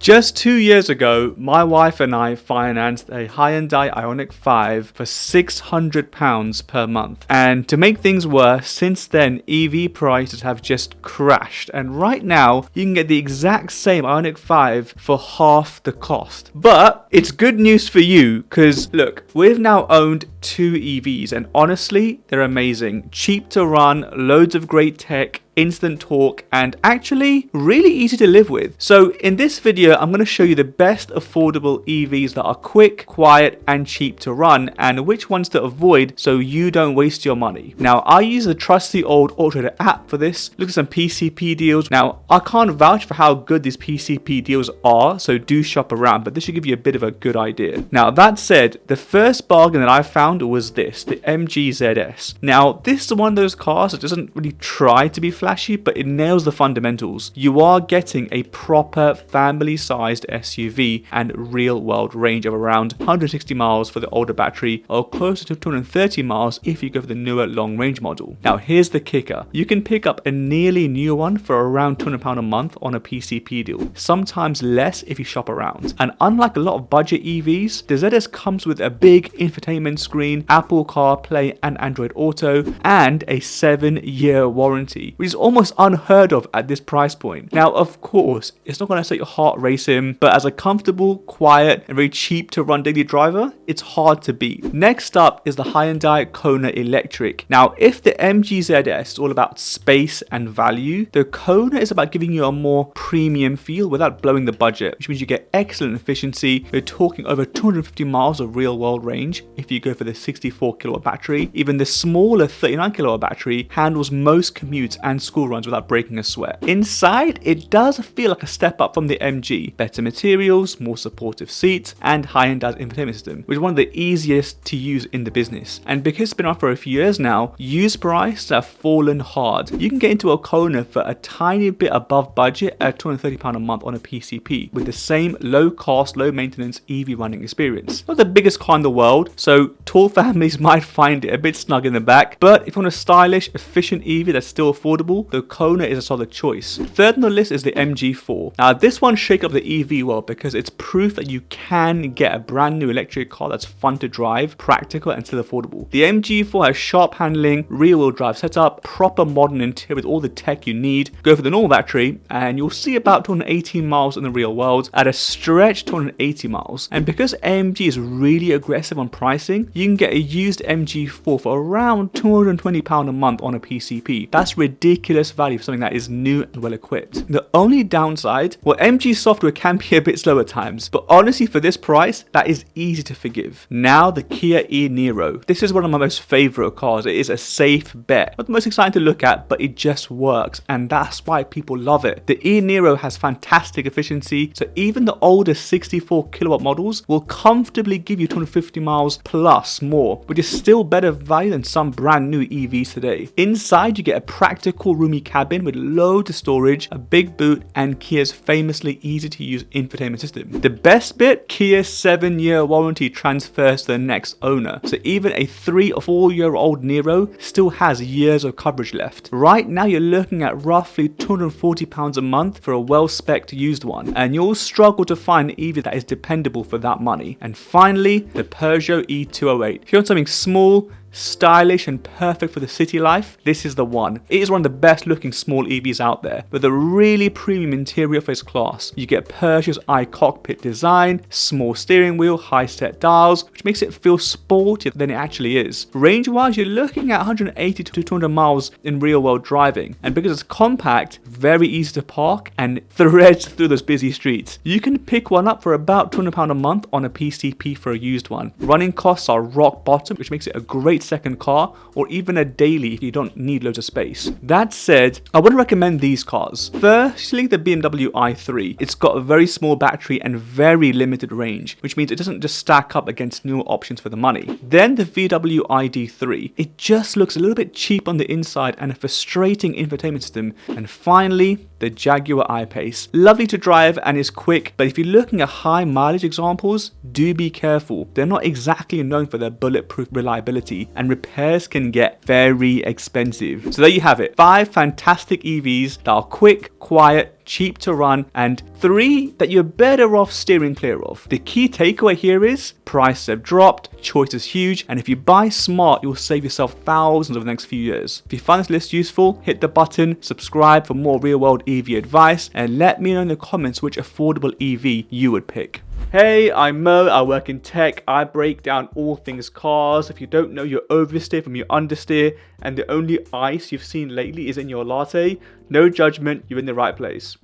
Just 2 years ago, my wife and I financed a Hyundai IONIQ 5 for £600 per month. And to make things worse, since then, EV prices have just crashed. And right now, you can get the exact same IONIQ 5 for half the cost. But it's good news for you, because look, we've now owned 2 EVs, and honestly, they're amazing. Cheap to run, loads of great tech, instant torque, and actually really easy to live with. So in this video, I'm going to show you the best affordable EVs that are quick, quiet, and cheap to run, and which ones to avoid so you don't waste your money. Now, I use the trusty old Autotrader app for this. Look at some PCP deals. Now, I can't vouch for how good these PCP deals are, so do shop around, but this should give you a bit of a good idea. Now, that said, the first bargain that I found was this, the MG ZS. Now, this is one of those cars that doesn't really try to be flashy, but it nails the fundamentals. You are getting a proper family-sized SUV and real-world range of around 160 miles for the older battery, or closer to 230 miles if you go for the newer long-range model. Now, here's the kicker. You can pick up a nearly new one for around £200 a month on a PCP deal, sometimes less if you shop around. And unlike a lot of budget EVs, the ZS comes with a big infotainment screen, Apple CarPlay and Android Auto, and a 7-year warranty, which is almost unheard of at this price point. Now, of course, it's not going to set your heart racing, but as a comfortable, quiet, and very cheap to run daily driver, it's hard to beat. Next up is the Hyundai Kona Electric. Now, if the MG ZS is all about space and value, the Kona is about giving you a more premium feel without blowing the budget, which means you get excellent efficiency. You're talking over 250 miles of real-world range if you go for the 64 kilowatt battery. Even the smaller 39 kilowatt battery handles most commutes and school runs without breaking a sweat. Inside, it does feel like a step up from the MG. Better materials, more supportive seats, and Hyundai's infotainment system, which is one of the easiest to use in the business. And because it's been out for a few years now, used prices have fallen hard. You can get into a Kona for a tiny bit above budget at £230 a month on a PCP, with the same low cost, low maintenance EV running experience. Not the biggest car in the world, so tall families might find it a bit snug in the back, but if you want a stylish, efficient EV that's still affordable, the Kona is a solid choice. Third on the list is the MG4. Now, this one shake up the EV world because it's proof that you can get a brand new electric car that's fun to drive, practical, and still affordable. The MG4 has sharp handling, rear-wheel drive setup, proper modern interior with all the tech you need. Go for the normal battery, and you'll see about 218 miles in the real world, at a stretch 280 miles. And because AMG is really aggressive on pricing, you can get a used MG4 for around £220 a month on a PCP. That's ridiculous value for something that is new and well equipped. The only downside, well, MG software can be a bit slow at times, but honestly for this price, that is easy to forgive. Now the Kia e-Niro. This is one of my most favorite cars. It is a safe bet. Not the most exciting to look at, but it just works, and that's why people love it. The e-Niro has fantastic efficiency, so even the older 64 kilowatt models will comfortably give you 250 miles plus more, which is still better value than some brand new EVs today. Inside, you get a practical roomy cabin with loads of storage, a big boot, and Kia's famously easy to use infotainment system. The best bit, Kia's 7-year warranty transfers to the next owner, so even a 3 or 4 year old Niro still has years of coverage left. Right now you're looking at roughly £240 a month for a well-spec'd used one, and you'll struggle to find an EV that is dependable for that money. And finally, the Peugeot E208. If you want something small, stylish, and perfect for the city life, this is the one. It is one of the best looking small EVs out there, with a really premium interior for its class. You get Peugeot's iCockpit design, small steering wheel, high set dials, which makes it feel sportier than it actually is. Range wise, you're looking at 180 to 200 miles in real world driving, and because it's compact, very easy to park and threads through those busy streets. You can pick one up for about £200 a month on a PCP for a used one. Running costs are rock bottom, which makes it a great second car, or even a daily if you don't need loads of space. That said, I wouldn't recommend these cars. Firstly, the BMW i3. It's got a very small battery and very limited range, which means it doesn't just stack up against newer options for the money. Then the VW ID3. It just looks a little bit cheap on the inside and a frustrating infotainment system. And finally, the Jaguar I-Pace. Lovely to drive and is quick, but if you're looking at high mileage examples, do be careful. They're not exactly known for their bulletproof reliability, and repairs can get very expensive. So there you have it. 5 fantastic EVs that are quick, quiet, cheap to run, and 3 that you're better off steering clear of. The key takeaway here is prices have dropped, choice is huge, and if you buy smart, you'll save yourself thousands over the next few years. If you find this list useful, hit the button, subscribe for more real-world EV advice, and let me know in the comments which affordable EV you would pick. Hey, I'm Mo, I work in tech, I break down all things cars. If you don't know your oversteer from your understeer, and the only ice you've seen lately is in your latte, no judgment, you're in the right place.